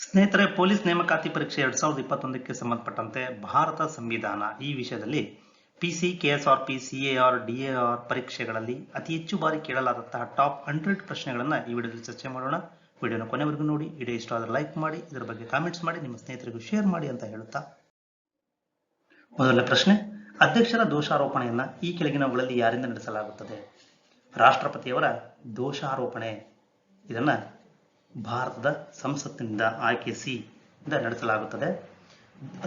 ಸ್ನೇಹಿತರೆ, ಪೊಲೀಸ್ ನೇಮಕಾತಿ ಪರೀಕ್ಷೆ 2021ಕ್ಕೆ ಸಂಬಂಧಪಟ್ಟಂತೆ ಭಾರತ ಸಂವಿಧಾನ ಈ ವಿಷಯದಲ್ಲಿ ಪಿಸಿ, ಕೆಎಸ್ಆರ್ಪಿ, ಸಿಎಆರ್, ಡಿಎಆರ್ ಪರೀಕ್ಷೆಗಳಲ್ಲಿ ಅತಿ ಹೆಚ್ಚು ಬಾರಿ ಕೇಳಲಾದಂತಹ ಟಾಪ್ 100 ಪ್ರಶ್ನೆಗಳನ್ನು ಈ ವಿಡಿಯೋದಲ್ಲಿ ಚರ್ಚೆ ಮಾಡೋಣ. ವಿಡಿಯೋನ ಕೊನೆವರೆಗೂ ನೋಡಿ. ವಿಡಿಯೋ ಇಷ್ಟ ಆದರೆ ಲೈಕ್ ಮಾಡಿ, ಇದರ ಬಗ್ಗೆ ಕಾಮೆಂಟ್ಸ್ ಮಾಡಿ, ನಿಮ್ಮ ಸ್ನೇಹಿತರಿಗೂ ಶೇರ್ ಮಾಡಿ ಅಂತ ಹೇಳುತ್ತಾ ಮೊದಲ ಪ್ರಶ್ನೆ, ಅಧ್ಯಕ್ಷರ ದೋಷಾರೋಪಣೆಯನ್ನ ಈ ಕೆಳಗಿನವುಗಳಲ್ಲಿ ಯಾರಿಂದ ನಡೆಸಲಾಗುತ್ತದೆ? ರಾಷ್ಟ್ರಪತಿಯವರ ದೋಷಾರೋಪಣೆ ಇದನ್ನ ಭಾರತದ ಸಂಸತ್ತಿನಿಂದ ಆಯ್ಕೆ ಸಿ ಇಂದ ನಡೆಸಲಾಗುತ್ತದೆ.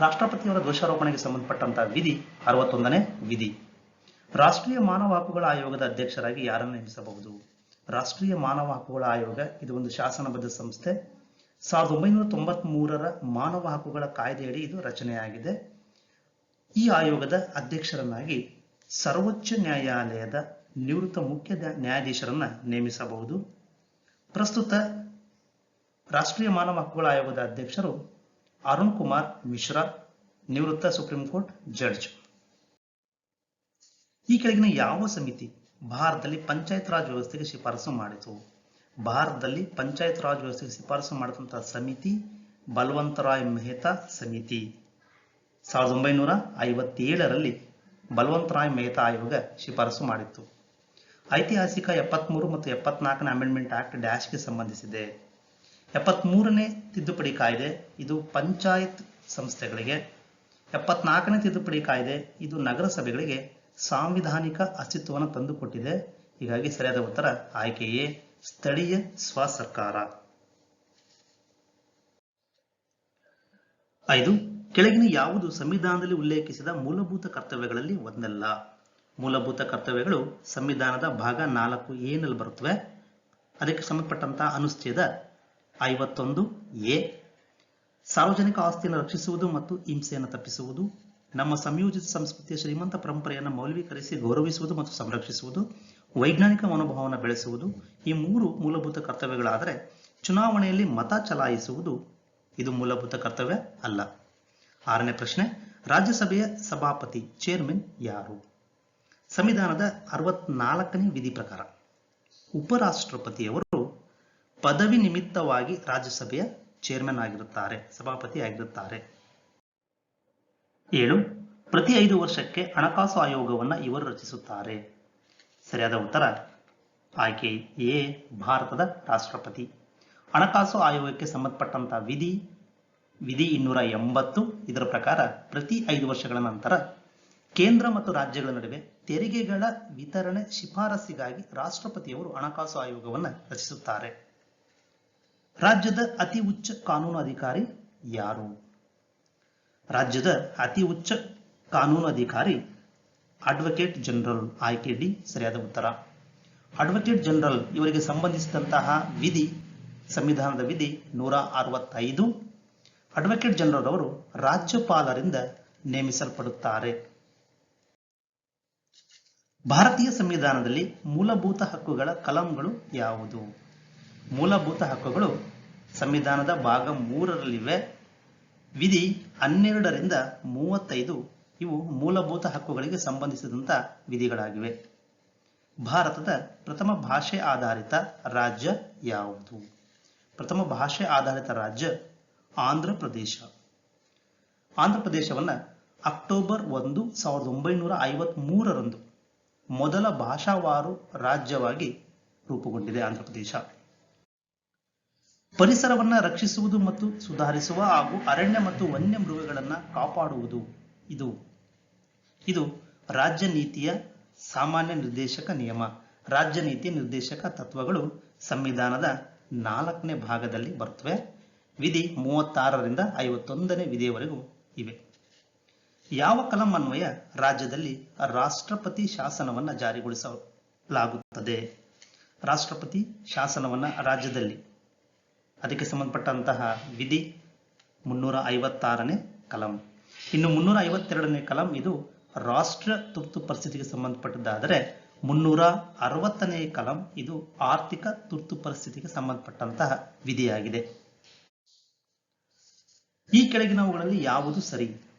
ರಾಷ್ಟ್ರಪತಿಯವರ ದೋಷಾರೋಪಣೆಗೆ ಸಂಬಂಧಪಟ್ಟಂತಹ ವಿಧಿ 61ನೇ ವಿಧಿ. ರಾಷ್ಟ್ರೀಯ ಮಾನವ ಹಕ್ಕುಗಳ ಆಯೋಗದ ಅಧ್ಯಕ್ಷರಾಗಿ ಯಾರನ್ನು ನೇಮಿಸಬಹುದು? ರಾಷ್ಟ್ರೀಯ ಮಾನವ ಹಕ್ಕುಗಳ ಆಯೋಗ ಇದು ಒಂದು ಶಾಸನಬದ್ಧ ಸಂಸ್ಥೆ. 1993ರ ಮಾನವ ಹಕ್ಕುಗಳ ಕಾಯ್ದೆಯಡಿ ಇದು ರಚನೆಯಾಗಿದೆ. ಈ ಆಯೋಗದ ಅಧ್ಯಕ್ಷರನ್ನಾಗಿ ಸರ್ವೋಚ್ಚ ನ್ಯಾಯಾಲಯದ ನಿವೃತ್ತ ಮುಖ್ಯ ನ್ಯಾಯಾಧೀಶರನ್ನ ನೇಮಿಸಬಹುದು. ಪ್ರಸ್ತುತ ರಾಷ್ಟ್ರೀಯ ಮಾನವ ಹಕ್ಕುಗಳ ಆಯೋಗದ ಅಧ್ಯಕ್ಷರು ಅರುಣ್ ಕುಮಾರ್ ಮಿಶ್ರಾ, ನಿವೃತ್ತ ಸುಪ್ರೀಂ ಕೋರ್ಟ್ ಜಡ್ಜ್. ಈ ಕೆಳಗಿನ ಯಾವ ಸಮಿತಿ ಭಾರತದಲ್ಲಿ ಪಂಚಾಯತ್ ರಾಜ್ ವ್ಯವಸ್ಥೆಗೆ ಶಿಫಾರಸು ಮಾಡಿತು? ಭಾರತದಲ್ಲಿ ಪಂಚಾಯತ್ ರಾಜ್ ವ್ಯವಸ್ಥೆಗೆ ಶಿಫಾರಸು ಮಾಡಿದಂತಹ ಸಮಿತಿ ಬಲವಂತರಾಯ್ ಮೆಹ್ತಾ ಸಮಿತಿ. 1957ರಲ್ಲಿ ಬಲವಂತರಾಯ್ ಮೆಹ್ತಾ ಆಯೋಗ ಶಿಫಾರಸು ಮಾಡಿತ್ತು. ಐತಿಹಾಸಿಕ 73 ಮತ್ತು 74ನೇ ಅಮೆಂಡ್ಮೆಂಟ್ ಆಕ್ಟ್ ಡ್ಯಾಶ್ಗೆ ಸಂಬಂಧಿಸಿದೆ. 73ನೇ ತಿದ್ದುಪಡಿ ಕಾಯ್ದೆ ಇದು ಪಂಚಾಯತ್ ಸಂಸ್ಥೆಗಳಿಗೆ, 74ನೇ ತಿದ್ದುಪಡಿ ಕಾಯ್ದೆ ಇದು ನಗರಸಭೆಗಳಿಗೆ ಸಾಂವಿಧಾನಿಕ ಅಸ್ತಿತ್ವವನ್ನು ತಂದುಕೊಟ್ಟಿದೆ. ಹೀಗಾಗಿ ಸರಿಯಾದ ಉತ್ತರ ಆಯ್ಕೆ ಎ, ಸ್ಥಳೀಯ ಸ್ವಸರ್ಕಾರ. 5. ಕೆಳಗಿನ ಯಾವುದು ಸಂವಿಧಾನದಲ್ಲಿ ಉಲ್ಲೇಖಿಸಿದ ಮೂಲಭೂತ ಕರ್ತವ್ಯಗಳಲ್ಲಿ ಒಂದಲ್ಲ? ಮೂಲಭೂತ ಕರ್ತವ್ಯಗಳು ಸಂವಿಧಾನದ ಭಾಗ 4A ನಲ್ಲಿ ಬರುತ್ತವೆ. ಅದಕ್ಕೆ ಸಂಬಂಧಪಟ್ಟಂತಹ ಅನುಚ್ಛೇದ 51A. ಸಾರ್ವಜನಿಕ ಆಸ್ತಿಯನ್ನು ರಕ್ಷಿಸುವುದು ಮತ್ತು ಹಿಂಸೆಯನ್ನು ತಪ್ಪಿಸುವುದು, ನಮ್ಮ ಸಂಯೋಜಿತ ಸಂಸ್ಕೃತಿಯ ಶ್ರೀಮಂತ ಪರಂಪರೆಯನ್ನು ಮೌಲ್ಯೀಕರಿಸಿ ಗೌರವಿಸುವುದು ಮತ್ತು ಸಂರಕ್ಷಿಸುವುದು, ವೈಜ್ಞಾನಿಕ ಮನೋಭಾವವನ್ನು ಬೆಳೆಸುವುದು ಈ 3 ಮೂಲಭೂತ ಕರ್ತವ್ಯಗಳಾದರೆ ಚುನಾವಣೆಯಲ್ಲಿ ಮತ ಚಲಾಯಿಸುವುದು ಇದು ಮೂಲಭೂತ ಕರ್ತವ್ಯ ಅಲ್ಲ. 6ನೇ ಪ್ರಶ್ನೆ, ರಾಜ್ಯಸಭೆಯ ಸಭಾಪತಿ ಚೇರ್ಮನ್ ಯಾರು? ಸಂವಿಧಾನದ 64ನೇ ವಿಧಿ ಪ್ರಕಾರ ಉಪರಾಷ್ಟ್ರಪತಿಯವರು ಪದವಿ ನಿಮಿತ್ತವಾಗಿ ರಾಜ್ಯಸಭೆಯ ಚೇರ್ಮನ್ ಆಗಿರುತ್ತಾರೆ, ಸಭಾಪತಿ ಆಗಿರುತ್ತಾರೆ. 7. ಪ್ರತಿ 5 ವರ್ಷಕ್ಕೆ ಹಣಕಾಸು ಆಯೋಗವನ್ನು ಇವರು ರಚಿಸುತ್ತಾರೆ. ಸರಿಯಾದ ಉತ್ತರ ಆಯ್ಕೆ ಎ, ಭಾರತದ ರಾಷ್ಟ್ರಪತಿ. ಹಣಕಾಸು ಆಯೋಗಕ್ಕೆ ಸಂಬಂಧಪಟ್ಟಂತಹ ವಿಧಿ 280. ಇದರ ಪ್ರಕಾರ ಪ್ರತಿ 5 ವರ್ಷಗಳ ನಂತರ ಕೇಂದ್ರ ಮತ್ತು ರಾಜ್ಯಗಳ ನಡುವೆ ತೆರಿಗೆಗಳ ವಿತರಣೆ ಶಿಫಾರಸಿಗಾಗಿ ರಾಷ್ಟ್ರಪತಿಯವರು ಹಣಕಾಸು ಆಯೋಗವನ್ನು ರಚಿಸುತ್ತಾರೆ. ರಾಜ್ಯದ ಅತಿ ಉಚ್ಚ ಕಾನೂನು ಅಧಿಕಾರಿ ಯಾರು? ರಾಜ್ಯದ ಅತಿ ಉಚ್ಚ ಕಾನೂನು ಅಧಿಕಾರಿ ಅಡ್ವೊಕೇಟ್ ಜನರಲ್. ಆಯ್ಕೆ ಡಿ ಸರಿಯಾದ ಉತ್ತರ. ಅಡ್ವೊಕೇಟ್ ಜನರಲ್ ಇವರಿಗೆ ಸಂಬಂಧಿಸಿದಂತಹ ವಿಧಿ ಸಂವಿಧಾನದ ವಿಧಿ 165. ಅಡ್ವೊಕೇಟ್ ಜನರಲ್ ಅವರು ರಾಜ್ಯಪಾಲರಿಂದ ನೇಮಿಸಲ್ಪಡುತ್ತಾರೆ. ಭಾರತೀಯ ಸಂವಿಧಾನದಲ್ಲಿ ಮೂಲಭೂತ ಹಕ್ಕುಗಳ ಕಲಂಗಳು ಯಾವುದು? ಮೂಲಭೂತ ಹಕ್ಕುಗಳು ಸಂವಿಧಾನದ ಭಾಗ 3ರಲ್ಲಿವೆ. ವಿಧಿ 12ರಿಂದ 35 ಇವು ಮೂಲಭೂತ ಹಕ್ಕುಗಳಿಗೆ ಸಂಬಂಧಿಸಿದಂತ ವಿಧಿಗಳಾಗಿವೆ. ಭಾರತದ ಪ್ರಥಮ ಭಾಷೆ ಆಧಾರಿತ ರಾಜ್ಯ ಯಾವುದು? ಪ್ರಥಮ ಭಾಷೆ ಆಧಾರಿತ ರಾಜ್ಯ ಆಂಧ್ರ ಪ್ರದೇಶ. ಆಂಧ್ರ ಪ್ರದೇಶವನ್ನ ಅಕ್ಟೋಬರ್ 1, 1953ರಂದು ಮೊದಲ ಭಾಷಾವಾರು ರಾಜ್ಯವಾಗಿ ರೂಪುಗೊಂಡಿದೆ ಆಂಧ್ರ ಪ್ರದೇಶ. ಪರಿಸರವನ್ನ ರಕ್ಷಿಸುವುದು ಮತ್ತು ಸುಧಾರಿಸುವ ಹಾಗೂ ಅರಣ್ಯ ಮತ್ತು ವನ್ಯ ಮೃಗಗಳನ್ನು ಕಾಪಾಡುವುದು ಇದು ರಾಜ್ಯ ನೀತಿಯ ಸಾಮಾನ್ಯ ನಿರ್ದೇಶಕ ನಿಯಮ. ರಾಜ್ಯ ನೀತಿ ನಿರ್ದೇಶಕ ತತ್ವಗಳು ಸಂವಿಧಾನದ 4ನೇ ಭಾಗದಲ್ಲಿ ಬರುತ್ತವೆ. ವಿಧಿ 36ರಿಂದ 51ನೇ ವಿಧಿಯವರೆಗೂ ಇವೆ. ಯಾವ ಕಲಂ ಅನ್ವಯ ರಾಜ್ಯದಲ್ಲಿ ರಾಷ್ಟ್ರಪತಿ ಶಾಸನವನ್ನು ಜಾರಿಗೊಳಿಸಲಾಗುತ್ತದೆ? ರಾಷ್ಟ್ರಪತಿ ಶಾಸನವನ್ನು ರಾಜ್ಯದಲ್ಲಿ ಅದಕ್ಕೆ ಸಂಬಂಧಪಟ್ಟಂತಹ ವಿಧಿ 356ನೇ ಕಲಂ. ಇನ್ನು 352ನೇ ಕಲಂ ಇದು ರಾಷ್ಟ್ರ ತುರ್ತು ಪರಿಸ್ಥಿತಿಗೆ ಸಂಬಂಧಪಟ್ಟದ್ದಾದರೆ 360ನೇ ಕಲಂ ಇದು ಆರ್ಥಿಕ ತುರ್ತು ಪರಿಸ್ಥಿತಿಗೆ ಸಂಬಂಧಪಟ್ಟಂತಹ ವಿಧಿಯಾಗಿದೆ. ಈ ಕೆಳಗಿನವುಗಳಲ್ಲಿ ಯಾವುದು ಸರಿ?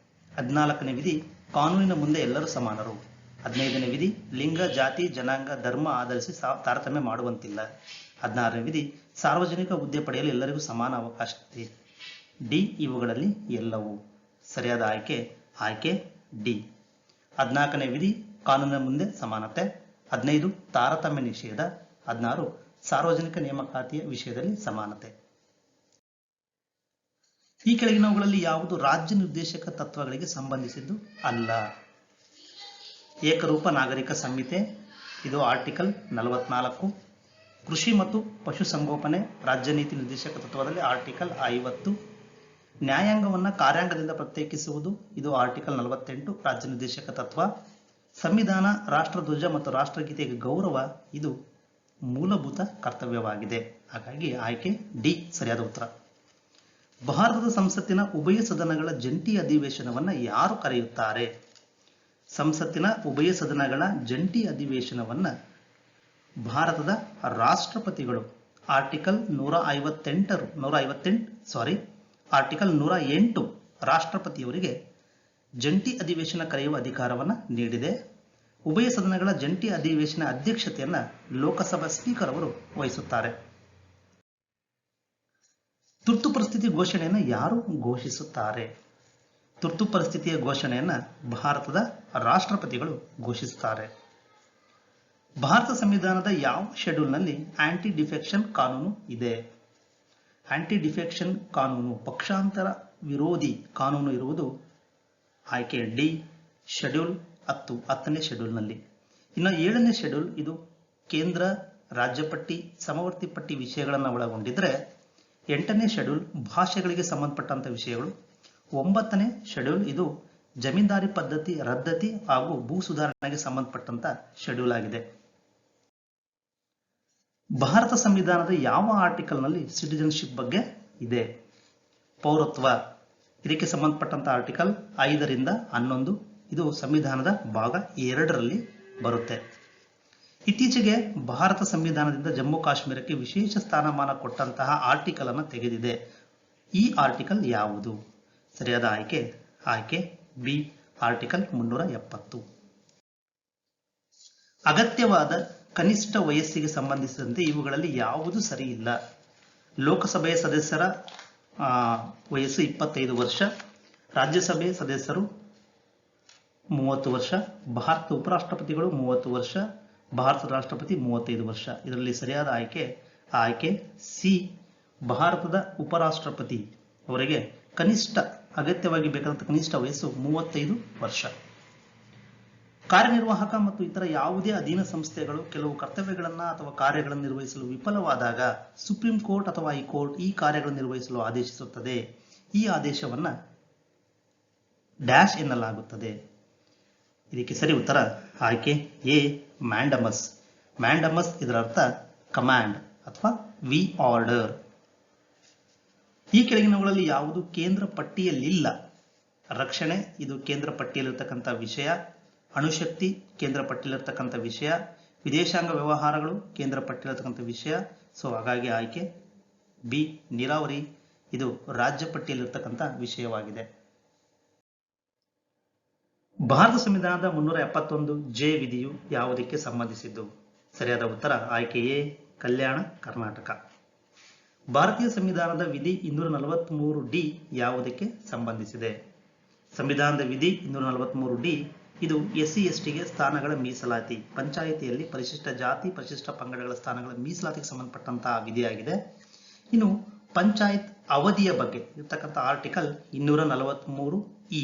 14ನೇ ವಿಧಿ ಕಾನೂನಿನ ಮುಂದೆ ಎಲ್ಲರೂ ಸಮಾನರು. 15ನೇ ವಿಧಿ ಲಿಂಗ, ಜಾತಿ, ಜನಾಂಗ, ಧರ್ಮ ಆಧರಿಸಿ ತಾರತಮ್ಯ ಮಾಡುವಂತಿಲ್ಲ. 16ನೇ ವಿಧಿ ಸಾರ್ವಜನಿಕ ಹುದ್ದೆ ಪಡೆಯಲು ಎಲ್ಲರಿಗೂ ಸಮಾನ ಅವಕಾಶ ಇದೆ. ಡಿ ಇವುಗಳಲ್ಲಿ ಎಲ್ಲವೂ. ಸರಿಯಾದ ಆಯ್ಕೆ ಡಿ. 14ನೇ ವಿಧಿ ಕಾನೂನಿನ ಮುಂದೆ ಸಮಾನತೆ. 15 ತಾರತಮ್ಯ ನಿಷೇಧ. 16 ಸಾರ್ವಜನಿಕ ನೇಮಕಾತಿಯ ವಿಷಯದಲ್ಲಿ ಸಮಾನತೆ. ಈ ಕೆಳಗಿನವುಗಳಲ್ಲಿ ಯಾವುದು ರಾಜ್ಯ ನಿರ್ದೇಶಕ ತತ್ವಗಳಿಗೆ ಸಂಬಂಧಿಸಿದ್ದು ಅಲ್ಲ? ಏಕರೂಪ ನಾಗರಿಕ ಸಂಹಿತೆ, ಇದು ಆರ್ಟಿಕಲ್ 44. ಕೃಷಿ ಮತ್ತು ಪಶುಸಂಗೋಪನೆ ರಾಜ್ಯ ನೀತಿ ನಿರ್ದೇಶಕ ತತ್ವದಲ್ಲಿ ಆರ್ಟಿಕಲ್ 50. ನ್ಯಾಯಾಂಗವನ್ನು ಕಾರ್ಯಾಂಗದಿಂದ ಪ್ರತ್ಯೇಕಿಸುವುದು, ಇದು ಆರ್ಟಿಕಲ್ 48 ರಾಜ್ಯ ನಿರ್ದೇಶಕ ತತ್ವ. ಸಂವಿಧಾನ, ರಾಷ್ಟ್ರಧ್ವಜ ಮತ್ತು ರಾಷ್ಟ್ರಗೀತೆಗೆ ಗೌರವ, ಇದು ಮೂಲಭೂತ ಕರ್ತವ್ಯವಾಗಿದೆ. ಹಾಗಾಗಿ ಆಯ್ಕೆ ಡಿ ಸರಿಯಾದ ಉತ್ತರ. ಭಾರತದ ಸಂಸತ್ತಿನ ಉಭಯ ಸದನಗಳ ಜಂಟಿ ಅಧಿವೇಶನವನ್ನು ಯಾರು ಕರೆಯುತ್ತಾರೆ? ಸಂಸತ್ತಿನ ಉಭಯ ಸದನಗಳ ಜಂಟಿ ಅಧಿವೇಶನವನ್ನು ಭಾರತದ ರಾಷ್ಟ್ರಪತಿಗಳು ಆರ್ಟಿಕಲ್ 108 ರಾಷ್ಟ್ರಪತಿಯವರಿಗೆ ಜಂಟಿ ಅಧಿವೇಶನ ಕರೆಯುವ ಅಧಿಕಾರವನ್ನು ನೀಡಿದೆ. ಉಭಯ ಸದನಗಳ ಜಂಟಿ ಅಧಿವೇಶನ ಅಧ್ಯಕ್ಷತೆಯನ್ನು ಲೋಕಸಭಾ ಸ್ಪೀಕರ್ ಅವರು ವಹಿಸುತ್ತಾರೆ. ತುರ್ತು ಪರಿಸ್ಥಿತಿ ಘೋಷಣೆಯನ್ನು ಯಾರು ಘೋಷಿಸುತ್ತಾರೆ? ತುರ್ತು ಪರಿಸ್ಥಿತಿಯ ಘೋಷಣೆಯನ್ನು ಭಾರತದ ರಾಷ್ಟ್ರಪತಿಗಳು ಘೋಷಿಸುತ್ತಾರೆ. ಭಾರತ ಸಂವಿಧಾನದ ಯಾವ ಶೆಡ್ಯೂಲ್ನಲ್ಲಿ ಆಂಟಿ ಡಿಫೆಕ್ಷನ್ ಕಾನೂನು ಇದೆ? ಆಂಟಿ ಡಿಫೆಕ್ಷನ್ ಕಾನೂನು, ಪಕ್ಷಾಂತರ ವಿರೋಧಿ ಕಾನೂನು ಇರುವುದು ಆಯ್ಕೆ ಡಿ ಶೆಡ್ಯೂಲ್ 10ನೇ ಶೆಡ್ಯೂಲ್ನಲ್ಲಿ. ಇನ್ನು 7ನೇ ಶೆಡ್ಯೂಲ್ ಇದು ಕೇಂದ್ರ ರಾಜ್ಯ ಪಟ್ಟಿ ಸಮವರ್ತಿ ಪಟ್ಟಿ ವಿಷಯಗಳನ್ನು ಒಳಗೊಂಡಿದ್ದರೆ 8ನೇ ಶೆಡ್ಯೂಲ್ ಭಾಷೆಗಳಿಗೆ ಸಂಬಂಧಪಟ್ಟಂತ ವಿಷಯಗಳು. 9ನೇ ಶೆಡ್ಯೂಲ್ ಇದು ಜಮೀನ್ದಾರಿ ಪದ್ಧತಿ ರದ್ದತಿ ಹಾಗೂ ಭೂ ಸುಧಾರಣೆಗೆ ಸಂಬಂಧಪಟ್ಟಂತ ಶೆಡ್ಯೂಲ್ ಆಗಿದೆ. ಭಾರತ ಸಂವಿಧಾನದ ಯಾವ ಆರ್ಟಿಕಲ್ನಲ್ಲಿ ಸಿಟಿಜನ್ಶಿಪ್ ಬಗ್ಗೆ ಇದೆ? ಪೌರತ್ವ, ಇದಕ್ಕೆ ಸಂಬಂಧಪಟ್ಟಂತ ಆರ್ಟಿಕಲ್ 5ರಿಂದ 11, ಇದು ಸಂವಿಧಾನದ ಭಾಗ 2ರಲ್ಲಿ ಬರುತ್ತೆ. ಇತ್ತೀಚೆಗೆ ಭಾರತ ಸಂವಿಧಾನದಿಂದ ಜಮ್ಮು ಕಾಶ್ಮೀರಕ್ಕೆ ವಿಶೇಷ ಸ್ಥಾನಮಾನ ಕೊಟ್ಟಂತಹ ಆರ್ಟಿಕಲ್ ಅನ್ನು ತೆಗೆದಿದೆ. ಈ ಆರ್ಟಿಕಲ್ ಯಾವುದು? ಸರಿಯಾದ ಆಯ್ಕೆ ಬಿ ಆರ್ಟಿಕಲ್ 370. ಅಗತ್ಯವಾದ ಕನಿಷ್ಠ ವಯಸ್ಸಿಗೆ ಸಂಬಂಧಿಸಿದಂತೆ ಇವುಗಳಲ್ಲಿ ಯಾವುದು ಸರಿ ಇಲ್ಲ? ಲೋಕಸಭೆಯ ಸದಸ್ಯರ ವಯಸ್ಸು 25 ವರ್ಷ, ರಾಜ್ಯಸಭೆ ಸದಸ್ಯರು 30 ವರ್ಷ, ಭಾರತದ ಉಪರಾಷ್ಟ್ರಪತಿಗಳು 30 ವರ್ಷ, ಭಾರತದ ರಾಷ್ಟ್ರಪತಿ 35 ವರ್ಷ. ಇದರಲ್ಲಿ ಸರಿಯಾದ ಆಯ್ಕೆ ಸಿ ಭಾರತದ ಉಪರಾಷ್ಟ್ರಪತಿ ಅವರಿಗೆ ಅಗತ್ಯವಾಗಿ ಬೇಕಾದಂಥ ಕನಿಷ್ಠ ವಯಸ್ಸು 35 ವರ್ಷ. ಕಾರ್ಯನಿರ್ವಾಹಕ ಮತ್ತು ಇತರ ಯಾವುದೇ ಅಧೀನ ಸಂಸ್ಥೆಗಳು ಕೆಲವು ಕರ್ತವ್ಯಗಳನ್ನು ಅಥವಾ ಕಾರ್ಯಗಳನ್ನು ನಿರ್ವಹಿಸಲು ವಿಫಲವಾದಾಗ ಸುಪ್ರೀಂ ಕೋರ್ಟ್ ಅಥವಾ ಹೈಕೋರ್ಟ್ ಈ ಕಾರ್ಯಗಳನ್ನು ನಿರ್ವಹಿಸಲು ಆದೇಶಿಸುತ್ತದೆ. ಈ ಆದೇಶವನ್ನು ಡ್ಯಾಶ್ ಎನ್ನಲಾಗುತ್ತದೆ. ಇದಕ್ಕೆ ಸರಿ ಉತ್ತರ ಆಯ್ಕೆ ಎ ಮ್ಯಾಂಡಮಸ್. ಮ್ಯಾಂಡಮಸ್ ಇದರ ಅರ್ಥ ಕಮಾಂಡ್ ಅಥವಾ ವಿ ಆರ್ಡರ್. ಈ ಕೆಳಗಿನವುಗಳಲ್ಲಿ ಯಾವುದು ಕೇಂದ್ರ ಪಟ್ಟಿಯಲ್ಲಿಲ್ಲ? ರಕ್ಷಣೆ, ಇದು ಕೇಂದ್ರ ಪಟ್ಟಿಯಲ್ಲಿರ್ತಕ್ಕಂಥ ವಿಷಯ. ಅಣುಶಕ್ತಿ ಕೇಂದ್ರ ಪಟ್ಟಿಯಲ್ಲಿರ್ತಕ್ಕಂಥ ವಿಷಯ. ವಿದೇಶಾಂಗ ವ್ಯವಹಾರಗಳು ಕೇಂದ್ರ ಪಟ್ಟಿಯಲ್ಲಿರ್ತಕ್ಕಂಥ ವಿಷಯ. ಸೊ ಹಾಗಾಗಿ ಆಯ್ಕೆ ಬಿ ನೀರಾವರಿ, ಇದು ರಾಜ್ಯ ಪಟ್ಟಿಯಲ್ಲಿರ್ತಕ್ಕಂಥ ವಿಷಯವಾಗಿದೆ. ಭಾರತ ಸಂವಿಧಾನದ 371 ಜೆ ವಿಧಿಯು ಯಾವುದಕ್ಕೆ ಸಂಬಂಧಿಸಿದ್ದು? ಸರಿಯಾದ ಉತ್ತರ ಆಯ್ಕೆ ಎ ಕಲ್ಯಾಣ ಕರ್ನಾಟಕ. ಭಾರತೀಯ ಸಂವಿಧಾನದ ವಿಧಿ 243 ಡಿ ಯಾವುದಕ್ಕೆ ಸಂಬಂಧಿಸಿದೆ? ಸಂವಿಧಾನದ ವಿಧಿ 243 ಡಿ ಇದು SC STಗೆ ಸ್ಥಾನಗಳ ಮೀಸಲಾತಿ, ಪಂಚಾಯಿತಿಯಲ್ಲಿ ಪರಿಶಿಷ್ಟ ಜಾತಿ ಪರಿಶಿಷ್ಟ ಪಂಗಡಗಳ ಸ್ಥಾನಗಳ ಮೀಸಲಾತಿಗೆ ಸಂಬಂಧಪಟ್ಟಂತಹ ವಿಧಿಯಾಗಿದೆ. ಇನ್ನು ಪಂಚಾಯತ್ ಅವಧಿಯ ಬಗ್ಗೆ ಇರ್ತಕ್ಕಂಥ ಆರ್ಟಿಕಲ್ 243 ಇ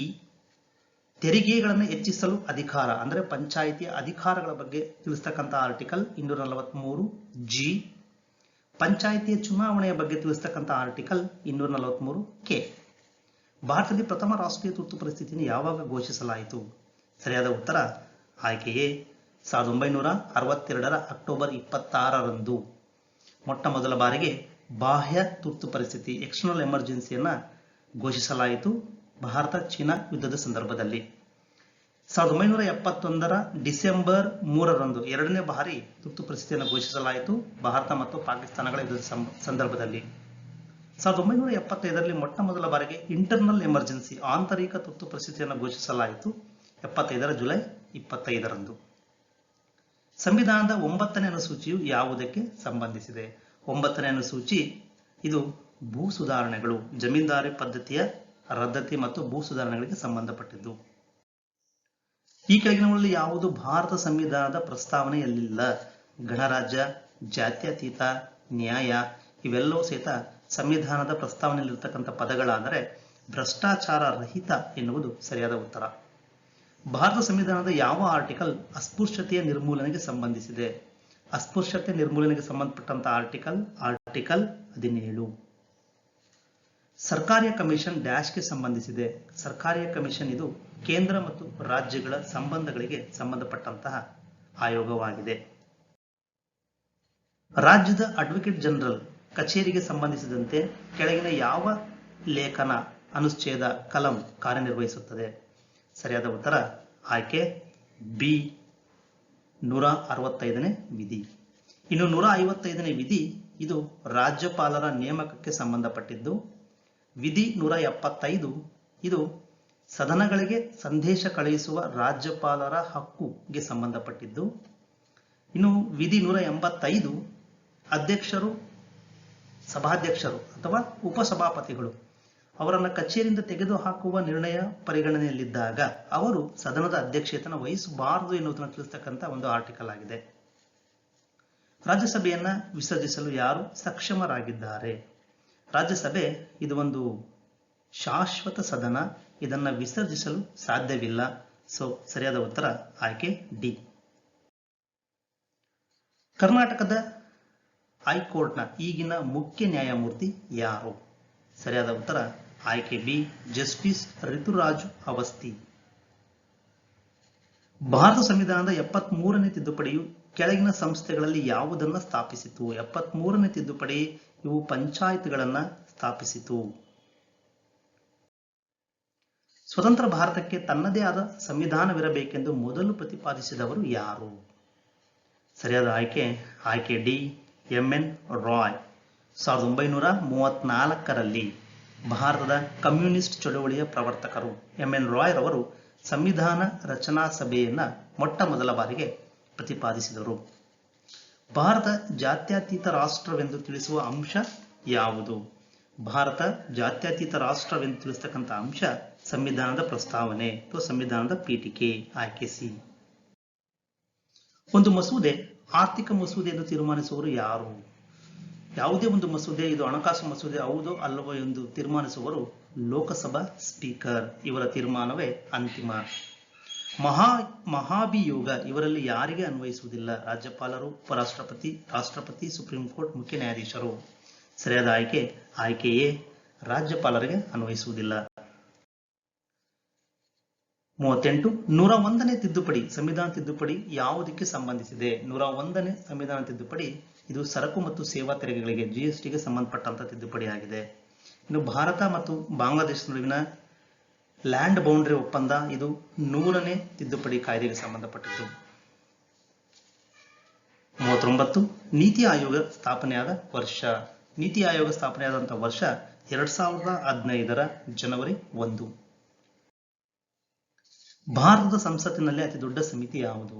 ತೆರಿಗೆಗಳನ್ನು ಹೆಚ್ಚಿಸಲು ಅಧಿಕಾರ ಅಂದರೆ ಪಂಚಾಯಿತಿಯ ಅಧಿಕಾರಗಳ ಬಗ್ಗೆ ತಿಳಿಸ್ತಕ್ಕಂಥ ಆರ್ಟಿಕಲ್ 243 ಜಿ. ಪಂಚಾಯಿತಿಯ ಚುನಾವಣೆಯ ಬಗ್ಗೆ ತಿಳಿಸ್ತಕ್ಕಂಥ ಆರ್ಟಿಕಲ್ 243 ಕೆ. ಭಾರತದಲ್ಲಿ ಪ್ರಥಮ ರಾಷ್ಟ್ರೀಯ ತುರ್ತು ಪರಿಸ್ಥಿತಿಯನ್ನು ಯಾವಾಗ ಘೋಷಿಸಲಾಯಿತು? ಸರಿಯಾದ ಉತ್ತರ ಆಯ್ಕೆ ಎ 1962 ಅಕ್ಟೋಬರ್ 26ರಂದು ಮೊಟ್ಟ ಮೊದಲ ಬಾರಿಗೆ ಬಾಹ್ಯ ತುರ್ತು ಪರಿಸ್ಥಿತಿ ಎಕ್ಸ್ಟರ್ನಲ್ ಎಮರ್ಜೆನ್ಸಿಯನ್ನು ಘೋಷಿಸಲಾಯಿತು ಭಾರತ ಚೀನಾ ಯುದ್ಧದ ಸಂದರ್ಭದಲ್ಲಿ. 1971 ಡಿಸೆಂಬರ್ 3ರಂದು ಎರಡನೇ ಬಾರಿ ತುರ್ತು ಪರಿಸ್ಥಿತಿಯನ್ನು ಘೋಷಿಸಲಾಯಿತು ಭಾರತ ಮತ್ತು ಪಾಕಿಸ್ತಾನಗಳ ಯುದ್ಧದ ಸಂದರ್ಭದಲ್ಲಿ. 1975ರಲ್ಲಿ ಮೊಟ್ಟ ಮೊದಲ ಬಾರಿಗೆ ಇಂಟರ್ನಲ್ ಎಮರ್ಜೆನ್ಸಿ ಆಂತರಿಕ ತುರ್ತು ಪರಿಸ್ಥಿತಿಯನ್ನು ಘೋಷಿಸಲಾಯಿತು 75ರ ಜುಲೈ 25ರಂದು. ಸಂವಿಧಾನದ 9ನೇ ಅನುಸೂಚಿಯು ಯಾವುದಕ್ಕೆ ಸಂಬಂಧಿಸಿದೆ? 9ನೇ ಅನುಸೂಚಿ ಇದು ಭೂ ಸುಧಾರಣೆಗಳು, ಜಮೀನ್ದಾರಿ ಪದ್ಧತಿಯ ರದ್ದತಿ ಮತ್ತು ಭೂ ಸುಧಾರಣೆಗಳಿಗೆ ಸಂಬಂಧಪಟ್ಟಿದ್ದು. ಈ ಕೆಳಗಿನವುಗಳಲ್ಲಿ ಯಾವುದು ಭಾರತ ಸಂವಿಧಾನದ ಪ್ರಸ್ತಾವನೆಯಲ್ಲಿಲ್ಲ? ಗಣರಾಜ್ಯ, ಜಾತ್ಯತೀತ, ನ್ಯಾಯ ಇವೆಲ್ಲವೂ ಸಹಿತ ಸಂವಿಧಾನದ ಪ್ರಸ್ತಾವನೆಯಲ್ಲಿರ್ತಕ್ಕಂಥ ಪದಗಳಾದರೆ ಭ್ರಷ್ಟಾಚಾರ ರಹಿತ ಎನ್ನುವುದು ಸರಿಯಾದ ಉತ್ತರ. ಭಾರತ ಸಂವಿಧಾನದ ಯಾವ ಆರ್ಟಿಕಲ್ ಅಸ್ಪೃಶ್ಯತೆಯ ನಿರ್ಮೂಲನೆಗೆ ಸಂಬಂಧಿಸಿದೆ? ಅಸ್ಪೃಶ್ಯತೆ ನಿರ್ಮೂಲನೆಗೆ ಸಂಬಂಧಪಟ್ಟಂತ ಆರ್ಟಿಕಲ್ 17. ಸರ್ಕಾರಿಯ ಕಮಿಷನ್ ಡ್ಯಾಶ್ಗೆ ಸಂಬಂಧಿಸಿದೆ. ಸರ್ಕಾರಿಯ ಕಮಿಷನ್ ಇದು ಕೇಂದ್ರ ಮತ್ತು ರಾಜ್ಯಗಳ ಸಂಬಂಧಗಳಿಗೆ ಸಂಬಂಧಪಟ್ಟಂತಹ ಆಯೋಗವಾಗಿದೆ. ರಾಜ್ಯದ ಅಡ್ವೊಕೇಟ್ ಜನರಲ್ ಕಚೇರಿಗೆ ಸಂಬಂಧಿಸಿದಂತೆ ಕೆಳಗಿನ ಯಾವ ಲೇಖನ ಅನುಚ್ಛೇದ ಕಲಂ ಕಾರ್ಯನಿರ್ವಹಿಸುತ್ತದೆ? ಸರಿಯಾದ ಉತ್ತರ ಆಯ್ಕೆ ಬಿ 165ನೇ ವಿಧಿ. ಇನ್ನು 155ನೇ ವಿಧಿ ಇದು ರಾಜ್ಯಪಾಲರ ನೇಮಕಕ್ಕೆ ಸಂಬಂಧಪಟ್ಟಿದ್ದು. ವಿಧಿ 175 ಇದು ಸದನಗಳಿಗೆ ಸಂದೇಶ ಕಳುಹಿಸುವ ರಾಜ್ಯಪಾಲರ ಹಕ್ಕುಗೆ ಸಂಬಂಧಪಟ್ಟಿದ್ದು. ಇನ್ನು ವಿಧಿ 185 ಅಧ್ಯಕ್ಷರು, ಸಭಾಧ್ಯಕ್ಷರು ಅಥವಾ ಉಪಸಭಾಪತಿಗಳು ಅವರನ್ನು ಕಚೇರಿಯಿಂದ ತೆಗೆದುಹಾಕುವ ನಿರ್ಣಯ ಪರಿಗಣನೆಯಲ್ಲಿದ್ದಾಗ ಅವರು ಸದನದ ಅಧ್ಯಕ್ಷತೆಯನ್ನು ವಹಿಸಬಾರದು ಎನ್ನುವುದನ್ನು ತಿಳಿಸ್ತಕ್ಕಂಥ ಒಂದು ಆರ್ಟಿಕಲ್ ಆಗಿದೆ. ರಾಜ್ಯಸಭೆಯನ್ನ ವಿಸರ್ಜಿಸಲು ಯಾರು ಸಕ್ಷಮರಾಗಿದ್ದಾರೆ? ರಾಜ್ಯಸಭೆ ಇದು ಒಂದು ಶಾಶ್ವತ ಸದನ, ಇದನ್ನು ವಿಸರ್ಜಿಸಲು ಸಾಧ್ಯವಿಲ್ಲ. ಸೊ ಸರಿಯಾದ ಉತ್ತರ ಆಯ್ಕೆ ಡಿ. ಕರ್ನಾಟಕದ ಹೈಕೋರ್ಟ್ನ ಈಗಿನ ಮುಖ್ಯ ನ್ಯಾಯಮೂರ್ತಿ ಯಾರು? ಸರಿಯಾದ ಉತ್ತರ ಆಯ್ಕೆ ಬಿ ಜಸ್ಟಿಸ್ ರಿತುರಾಜ್ ಅವಸ್ಥಿ. ಭಾರತ ಸಂವಿಧಾನದ 73ನೇ ತಿದ್ದುಪಡಿಯು ಕೆಳಗಿನ ಸಂಸ್ಥೆಗಳಲ್ಲಿ ಯಾವುದನ್ನು ಸ್ಥಾಪಿಸಿತು? 73ನೇ ತಿದ್ದುಪಡಿ ಇವು ಪಂಚಾಯತ್ಗಳನ್ನು ಸ್ಥಾಪಿಸಿತು. ಸ್ವತಂತ್ರ ಭಾರತಕ್ಕೆ ತನ್ನದೇ ಆದ ಸಂವಿಧಾನವಿರಬೇಕೆಂದು ಮೊದಲು ಪ್ರತಿಪಾದಿಸಿದವರು ಯಾರು? ಸರಿಯಾದ ಆಯ್ಕೆ ಡಿ MN ರಾಯ್. 1934ರಲ್ಲಿ ಭಾರತದ ಕಮ್ಯುನಿಸ್ಟ್ ಚಳುವಳಿಯ ಪ್ರವರ್ತಕರು MN ರಾಯ್ ರವರು ಸಂವಿಧಾನ ರಚನಾ ಸಭೆಯನ್ನ ಮೊಟ್ಟ ಮೊದಲ ಬಾರಿಗೆ ಪ್ರತಿಪಾದಿಸಿದರು. ಭಾರತ ಜಾತ್ಯತೀತ ರಾಷ್ಟ್ರವೆಂದು ತಿಳಿಸುವ ಅಂಶ ಯಾವುದು? ಭಾರತ ಜಾತ್ಯತೀತ ರಾಷ್ಟ್ರವೆಂದು ತಿಳಿಸ್ತಕ್ಕಂಥ ಅಂಶ ಸಂವಿಧಾನದ ಪ್ರಸ್ತಾವನೆ ಅಥವಾ ಸಂವಿಧಾನದ ಪೀಠಿಕೆ. ಆಯ್ಕೆ ಸಿ. ಒಂದು ಮಸೂದೆ ಆರ್ಥಿಕ ಮಸೂದೆ ಎಂದು ತೀರ್ಮಾನಿಸುವವರು ಯಾರು? ಯಾವುದೇ ಒಂದು ಮಸೂದೆ ಇದು ಹಣಕಾಸು ಮಸೂದೆ ಹೌದು ಅಲ್ಲವೋ ಎಂದು ತೀರ್ಮಾನಿಸುವವರು ಲೋಕಸಭಾ ಸ್ಪೀಕರ್. ಇವರ ತೀರ್ಮಾನವೇ ಅಂತಿಮ. ಮಹಾಭಿಯೋಗ ಇವರಲ್ಲಿ ಯಾರಿಗೆ ಅನ್ವಯಿಸುವುದಿಲ್ಲ? ರಾಜ್ಯಪಾಲರು, ಉಪರಾಷ್ಟ್ರಪತಿ, ರಾಷ್ಟ್ರಪತಿ, ಸುಪ್ರೀಂ ಕೋರ್ಟ್, ಮುಖ್ಯ ನ್ಯಾಯಾಧೀಶರು. ಸರಿಯಾದ ಆಯ್ಕೆ ಎ ರಾಜ್ಯಪಾಲರಿಗೆ ಅನ್ವಯಿಸುವುದಿಲ್ಲ. 38 101ನೇ ತಿದ್ದುಪಡಿ ಸಂವಿಧಾನ ತಿದ್ದುಪಡಿ ಯಾವುದಕ್ಕೆ ಸಂಬಂಧಿಸಿದೆ? 101ನೇ ಸಂವಿಧಾನ ತಿದ್ದುಪಡಿ ಇದು ಸರಕು ಮತ್ತು ಸೇವಾ ತೆರಿಗೆಗಳಿಗೆ GSTಗೆ ಸಂಬಂಧಪಟ್ಟಂತ ತಿದ್ದುಪಡಿ ಆಗಿದೆ. ಇನ್ನು ಭಾರತ ಮತ್ತು ಬಾಂಗ್ಲಾದೇಶ ನಡುವಿನ ಲ್ಯಾಂಡ್ ಬೌಂಡರಿ ಒಪ್ಪಂದ ಇದು 100ನೇ ತಿದ್ದುಪಡಿ ಕಾಯ್ದೆಗೆ ಸಂಬಂಧಪಟ್ಟಿದ್ದು. 39 ನೀತಿ ಆಯೋಗ ಸ್ಥಾಪನೆಯಾದ ವರ್ಷ. ನೀತಿ ಆಯೋಗ ಸ್ಥಾಪನೆಯಾದಂತಹ ವರ್ಷ 2015ರ ಜನವರಿ 1. ಭಾರತದ ಸಂಸತ್ತಿನಲ್ಲಿ ಅತಿ ದೊಡ್ಡ ಸಮಿತಿ ಯಾವುದು?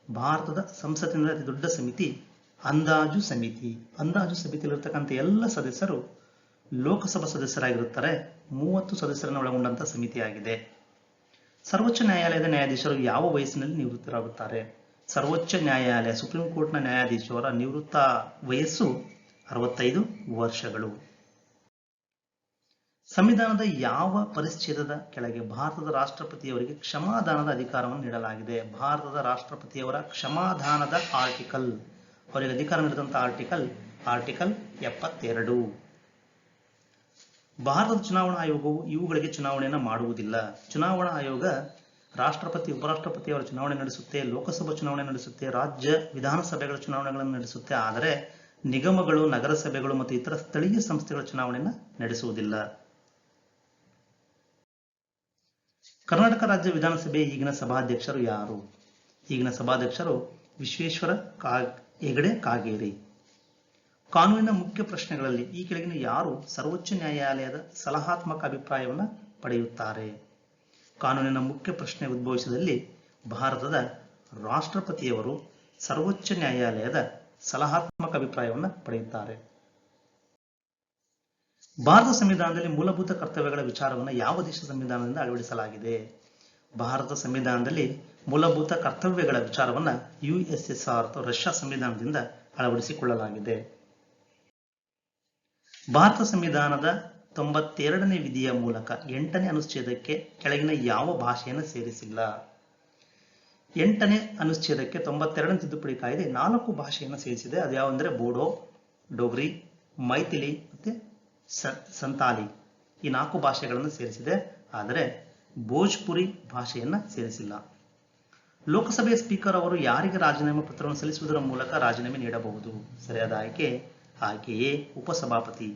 ಭಾರತದ ಸಂಸತ್ತಿನಲ್ಲಿ ಅತಿ ದೊಡ್ಡ ಸಮಿತಿ ಅಂದಾಜು ಸಮಿತಿ. ಅಂದಾಜು ಸಮಿತಿಯಲ್ಲಿರ್ತಕ್ಕಂಥ ಎಲ್ಲ ಸದಸ್ಯರು ಲೋಕಸಭಾ ಸದಸ್ಯರಾಗಿರುತ್ತಾರೆ. 30 ಸದಸ್ಯರನ್ನು ಒಳಗೊಂಡಂತಹ ಸಮಿತಿಯಾಗಿದೆ. ಸರ್ವೋಚ್ಚ ನ್ಯಾಯಾಲಯದ ನ್ಯಾಯಾಧೀಶರು ಯಾವ ವಯಸ್ಸಿನಲ್ಲಿ ನಿವೃತ್ತರಾಗುತ್ತಾರೆ? ಸರ್ವೋಚ್ಚ ನ್ಯಾಯಾಲಯ ಸುಪ್ರೀಂ ಕೋರ್ಟ್ನ ನ್ಯಾಯಾಧೀಶರ ನಿವೃತ್ತ ವಯಸ್ಸು 65 ವರ್ಷಗಳು. ಸಂವಿಧಾನದ ಯಾವ ಪರಿಚ್ಛೇದದ ಕೆಳಗೆ ಭಾರತದ ರಾಷ್ಟ್ರಪತಿಯವರಿಗೆ ಕ್ಷಮಾದಾನದ ಅಧಿಕಾರವನ್ನು ನೀಡಲಾಗಿದೆ? ಭಾರತದ ರಾಷ್ಟ್ರಪತಿಯವರ ಕ್ಷಮಾದಾನದ ಆರ್ಟಿಕಲ್ ಅವರಿಗೆ ಅಧಿಕಾರ ನೀಡಿದಂತಹ ಆರ್ಟಿಕಲ್ 72. ಭಾರತದ ಚುನಾವಣಾ ಆಯೋಗವು ಇವುಗಳಿಗೆ ಚುನಾವಣೆಯನ್ನು ಮಾಡುವುದಿಲ್ಲ. ಚುನಾವಣಾ ಆಯೋಗ ರಾಷ್ಟ್ರಪತಿ, ಉಪರಾಷ್ಟ್ರಪತಿಯವರ ಚುನಾವಣೆ ನಡೆಸುತ್ತೆ, ಲೋಕಸಭಾ ಚುನಾವಣೆ ನಡೆಸುತ್ತೆ, ರಾಜ್ಯ ವಿಧಾನಸಭೆಗಳ ಚುನಾವಣೆಗಳನ್ನು ನಡೆಸುತ್ತೆ. ಆದರೆ ನಿಗಮಗಳು, ನಗರಸಭೆಗಳು ಮತ್ತು ಇತರ ಸ್ಥಳೀಯ ಸಂಸ್ಥೆಗಳ ಚುನಾವಣೆಯನ್ನು ನಡೆಸುವುದಿಲ್ಲ. ಕರ್ನಾಟಕ ರಾಜ್ಯ ವಿಧಾನಸಭೆಯ ಈಗಿನ ಸಭಾಧ್ಯಕ್ಷರು ಯಾರು? ಈಗಿನ ಸಭಾಧ್ಯಕ್ಷರು ವಿಶ್ವೇಶ್ವರ ಹೆಗಡೆ ಕಾಗೇರಿ. ಕಾನೂನಿನ ಮುಖ್ಯ ಪ್ರಶ್ನೆಗಳಲ್ಲಿ ಈ ಕೆಳಗಿನ ಯಾರು ಸರ್ವೋಚ್ಚ ನ್ಯಾಯಾಲಯದ ಸಲಹಾತ್ಮಕ ಅಭಿಪ್ರಾಯವನ್ನು ಪಡೆಯುತ್ತಾರೆ? ಕಾನೂನಿನ ಮುಖ್ಯ ಪ್ರಶ್ನೆ ಉದ್ಭವಿಸಿದಲ್ಲಿ ಭಾರತದ ರಾಷ್ಟ್ರಪತಿಯವರು ಸರ್ವೋಚ್ಚ ನ್ಯಾಯಾಲಯದ ಸಲಹಾತ್ಮಕ ಅಭಿಪ್ರಾಯವನ್ನು ಪಡೆಯುತ್ತಾರೆ. ಭಾರತ ಸಂವಿಧಾನದಲ್ಲಿ ಮೂಲಭೂತ ಕರ್ತವ್ಯಗಳ ವಿಚಾರವನ್ನು ಯಾವ ದೇಶದ ಸಂವಿಧಾನದಿಂದ ಅಳವಡಿಸಲಾಗಿದೆ? ಭಾರತ ಸಂವಿಧಾನದಲ್ಲಿ ಮೂಲಭೂತ ಕರ್ತವ್ಯಗಳ ವಿಚಾರವನ್ನು USSR ಅಥವಾ ರಷ್ಯಾ ಸಂವಿಧಾನದಿಂದ ಅಳವಡಿಸಿಕೊಳ್ಳಲಾಗಿದೆ. ಭಾರತ ಸಂವಿಧಾನದ 92ನೇ ವಿಧಿಯ ಮೂಲಕ 8ನೇ ಅನುಚ್ಛೇದಕ್ಕೆ ಕೆಳಗಿನ ಯಾವ ಭಾಷೆಯನ್ನು ಸೇರಿಸಿಲ್ಲ? 8ನೇ ಅನುಚ್ಛೇದಕ್ಕೆ 92ನೇ ತಿದ್ದುಪಡಿ ಕಾಯ್ದೆ 4 ಭಾಷೆಯನ್ನು ಸೇರಿಸಿದೆ. ಅದು ಯಾವಂದ್ರೆ ಬೋಡೋ, ಡೋಗ್ರಿ, ಮೈಥಿಲಿ ಮತ್ತೆ ಸಂತಾಲಿ ಈ 4 ಭಾಷೆಗಳನ್ನು ಸೇರಿಸಿದೆ. ಆದರೆ ಭೋಜ್ಪುರಿ ಭಾಷೆಯನ್ನ ಸೇರಿಸಿಲ್ಲ. ಲೋಕಸಭೆಯ ಸ್ಪೀಕರ್ ಅವರು ಯಾರಿಗೆ ರಾಜೀನಾಮೆ ಪತ್ರವನ್ನು ಸಲ್ಲಿಸುವುದರ ಮೂಲಕ ರಾಜೀನಾಮೆ ನೀಡಬಹುದು? ಸರಿಯಾದ ಆಯ್ಕೆ ಎ ಉಪಸಭಾಪತಿ.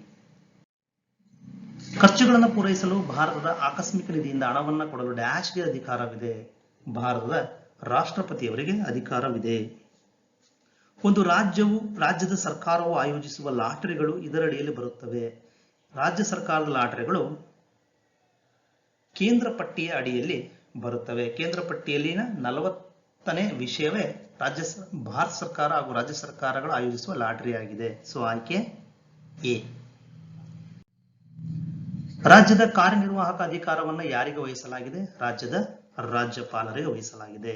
ಖರ್ಚುಗಳನ್ನು ಪೂರೈಸಲು ಭಾರತದ ಆಕಸ್ಮಿಕ ನಿಧಿಯಿಂದ ಹಣವನ್ನು ಕೊಡಲು ಡ್ಯಾಶ್ಗೆ ಅಧಿಕಾರವಿದೆ? ಭಾರತದ ರಾಷ್ಟ್ರಪತಿಯವರಿಗೆ ಅಧಿಕಾರವಿದೆ. ಒಂದು ರಾಜ್ಯದ ಸರ್ಕಾರವು ಆಯೋಜಿಸುವ ಲಾಟರಿಗಳು ಇದರಡಿಯಲ್ಲಿ ಬರುತ್ತವೆ. ರಾಜ್ಯ ಸರ್ಕಾರದ ಲಾಟರಿಗಳು ಕೇಂದ್ರ ಪಟ್ಟಿಯ ಅಡಿಯಲ್ಲಿ ಬರುತ್ತವೆ. ಕೇಂದ್ರ ಪಟ್ಟಿಯಲ್ಲಿನ 40ನೇ ವಿಷಯವೇ ಭಾರತ ಸರ್ಕಾರ ಹಾಗೂ ರಾಜ್ಯ ಸರ್ಕಾರಗಳು ಆಯೋಜಿಸುವ ಲಾಟರಿ ಆಗಿದೆ. ಸೊ ಆಯ್ಕೆ ಎ. ರಾಜ್ಯದ ಕಾರ್ಯನಿರ್ವಾಹಕ ಅಧಿಕಾರವನ್ನು ಯಾರಿಗೆ ವಹಿಸಲಾಗಿದೆ? ರಾಜ್ಯದ ರಾಜ್ಯಪಾಲರಿಗೆ ವಹಿಸಲಾಗಿದೆ.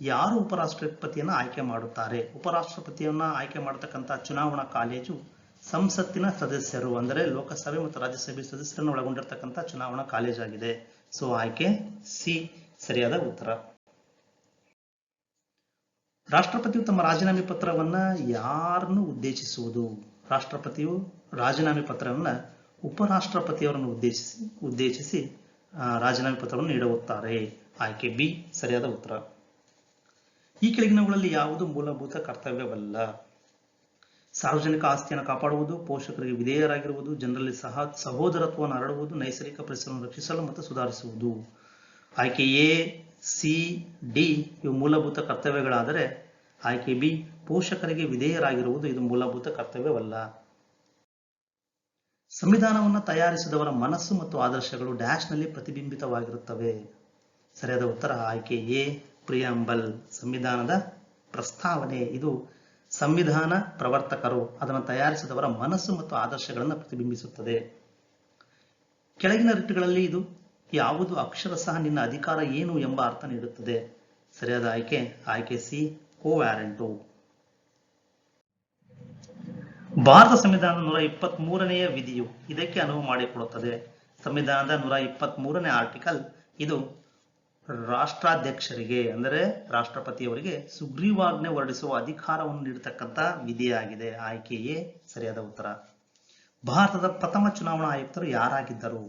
ಯಾರು ಉಪರಾಷ್ಟ್ರಪತಿಯನ್ನು ಆಯ್ಕೆ ಮಾಡುತ್ತಾರೆ? ಉಪರಾಷ್ಟ್ರಪತಿಯನ್ನ ಆಯ್ಕೆ ಮಾಡತಕ್ಕಂಥ ಚುನಾವಣಾ ಕಾಲೇಜು ಸಂಸತ್ತಿನ ಸದಸ್ಯರು ಅಂದರೆ ಲೋಕಸಭೆ ಮತ್ತು ರಾಜ್ಯಸಭೆ ಸದಸ್ಯರನ್ನು ಒಳಗೊಂಡಿರತಕ್ಕಂಥ ಚುನಾವಣಾ ಕಾಲೇಜ್ ಆಗಿದೆ. ಸೊ ಆಯ್ಕೆ ಸಿ ಸರಿಯಾದ ಉತ್ತರ. ರಾಷ್ಟ್ರಪತಿಯು ತಮ್ಮ ರಾಜೀನಾಮೆ ಪತ್ರವನ್ನ ಯಾರನ್ನು ಉದ್ದೇಶಿಸುವುದು? ರಾಷ್ಟ್ರಪತಿಯು ರಾಜೀನಾಮೆ ಪತ್ರವನ್ನ ಉಪರಾಷ್ಟ್ರಪತಿಯವರನ್ನು ಉದ್ದೇಶಿಸಿ ರಾಜೀನಾಮೆ ಪತ್ರವನ್ನು ನೀಡುತ್ತಾರೆ. ಆಯ್ಕೆ ಬಿ ಸರಿಯಾದ ಉತ್ತರ. ಈ ಕೆಳಗಿನವುಗಳಲ್ಲಿ ಯಾವುದು ಮೂಲಭೂತ ಕರ್ತವ್ಯವಲ್ಲ? ಸಾರ್ವಜನಿಕ ಆಸ್ತಿಯನ್ನು ಕಾಪಾಡುವುದು, ಪೋಷಕರಿಗೆ ವಿಧೇಯರಾಗಿರುವುದು, ಜನರಲ್ಲಿ ಸಹೋದರತ್ವವನ್ನು ಹರಡುವುದು, ನೈಸರ್ಗಿಕ ಪರಿಸರವನ್ನು ರಕ್ಷಿಸಲು ಮತ್ತು ಸುಧಾರಿಸುವುದು. ಆಯ್ಕೆ ಎ, ಸಿ, ಡಿ ಇವು ಮೂಲಭೂತ ಕರ್ತವ್ಯಗಳಾದರೆ ಆಯ್ಕೆ ಬಿ ಪೋಷಕರಿಗೆ ವಿಧೇಯರಾಗಿರುವುದು ಇದು ಮೂಲಭೂತ ಕರ್ತವ್ಯವಲ್ಲ. ಸಂವಿಧಾನವನ್ನು ತಯಾರಿಸಿದವರ ಮನಸ್ಸು ಮತ್ತು ಆದರ್ಶಗಳು ಡ್ಯಾಶ್ನಲ್ಲಿ ಪ್ರತಿಬಿಂಬಿತವಾಗಿರುತ್ತವೆ. ಸರಿಯಾದ ಉತ್ತರ ಆಯ್ಕೆ ಎ ಪ್ರಿಯಾಂಬಲ್. ಸಂವಿಧಾನದ ಪ್ರಸ್ತಾವನೆ ಇದು ಸಂವಿಧಾನ ಪ್ರವರ್ತಕರು ಅದನ್ನು ತಯಾರಿಸಿದವರ ಮನಸ್ಸು ಮತ್ತು ಆದರ್ಶಗಳನ್ನು ಪ್ರತಿಬಿಂಬಿಸುತ್ತದೆ. ಕೆಳಗಿನ ರಿಟ್ಗಳಲ್ಲಿ ಇದು ಯಾವುದು ಅಕ್ಷರಶಃ ನಿನ್ನ ಅಧಿಕಾರ ಏನು ಎಂಬ ಅರ್ಥ ನೀಡುತ್ತದೆ? ಸರಿಯಾದ ಆಯ್ಕೆ ಸಿ ಕೋ ವ್ಯಾರೆಂಟು. ಭಾರತ ಸಂವಿಧಾನದ 123ನೇ ವಿಧಿಯು ಇದಕ್ಕೆ ಅನುವು ಮಾಡಿಕೊಡುತ್ತದೆ. ಸಂವಿಧಾನದ 123ನೇ ಆರ್ಟಿಕಲ್ ಇದು ರಾಷ್ಟ್ರಾಧ್ಯಕ್ಷರಿಗೆ ಅಂದರೆ ರಾಷ್ಟ್ರಪತಿಯವರಿಗೆ ಸುಗ್ರೀವಾಜ್ಞೆ ಹೊರಡಿಸುವ ಅಧಿಕಾರವನ್ನು ನೀಡತಕ್ಕಂಥ ವಿಧಿಯಾಗಿದೆ. ಆಯ್ಕೆ ಎ ಸರಿಯಾದ ಉತ್ತರ. ಭಾರತದ ಪ್ರಥಮ ಚುನಾವಣಾ ಆಯುಕ್ತರು ಯಾರಾಗಿದ್ದರು?